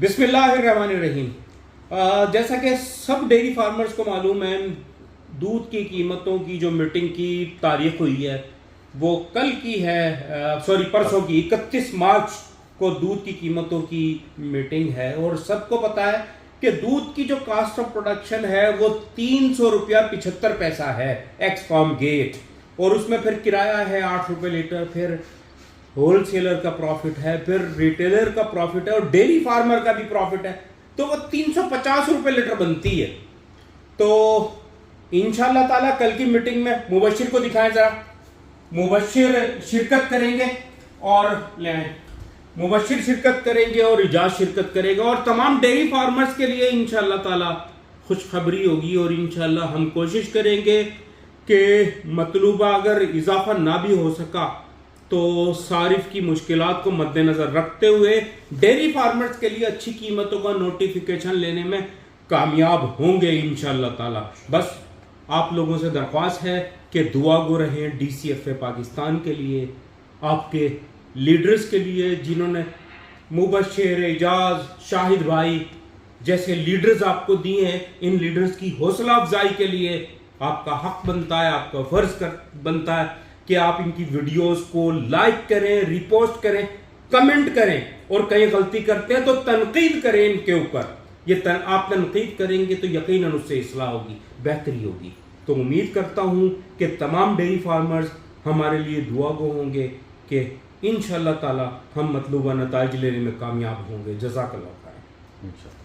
बिस्मिल्लाहिर्रहमानिर्रहीम। जैसा कि सब डेयरी फार्मर्स को मालूम है, दूध की कीमतों की जो मीटिंग की तारीख हुई है वो कल की है, परसों की 31 मार्च को दूध की कीमतों की मीटिंग है। और सबको पता है कि दूध की जो कास्ट ऑफ प्रोडक्शन है वो 300 रुपया 75 पैसा है एक्स फार्म गेट, और उसमें फिर किराया है 8 रुपये लीटर, फिर होलसेलर का प्रॉफिट है, फिर रिटेलर का प्रॉफिट है, और डेयरी फार्मर का भी प्रॉफिट है, तो वो 350 रुपये लीटर बनती है। तो इंशाल्लाह ताला कल की मीटिंग में मुबशिर को दिखाएं, जरा मुबशिर शिरकत करेंगे और ले आए। मुबशिर शिरकत करेंगे और इजाज शिरकत करेगा, और तमाम डेयरी फार्मर्स के लिए इंशाल्लाह ताला खुशखबरी होगी। और इंशाल्लाह हम कोशिश करेंगे कि मतलूबा अगर इजाफा ना भी हो सका तो सारिफ की मुश्किलात को मद्देनजर रखते हुए डेयरी फार्मर्स के लिए अच्छी कीमतों का नोटिफिकेशन लेने में कामयाब होंगे इंशाल्लाह ताला। बस आप लोगों से दरख्वास्त है कि दुआ गो रहें DCFA पाकिस्तान के लिए, आपके लीडर्स के लिए, जिन्होंने मुबशिर, एजाज, शाहिद भाई जैसे लीडर्स आपको दिए हैं। इन लीडर्स की हौसला अफजाई के लिए आपका हक बनता है, आपका फर्ज बनता है कि आप इनकी वीडियोस को लाइक करें, रिपोस्ट करें, कमेंट करें, और कहीं गलती करते हैं तो तनकीद करें इनके ऊपर। आप तनकीद करेंगे तो यकीनन उससे इस्लाह होगी, बेहतरी होगी। तो उम्मीद करता हूं कि तमाम डेयरी फार्मर्स हमारे लिए दुआ गो होंगे कि इंशाअल्लाह ताला हम मतलूबा नताइज लेने में कामयाब होंगे। जज़ाकल्लाह खैर।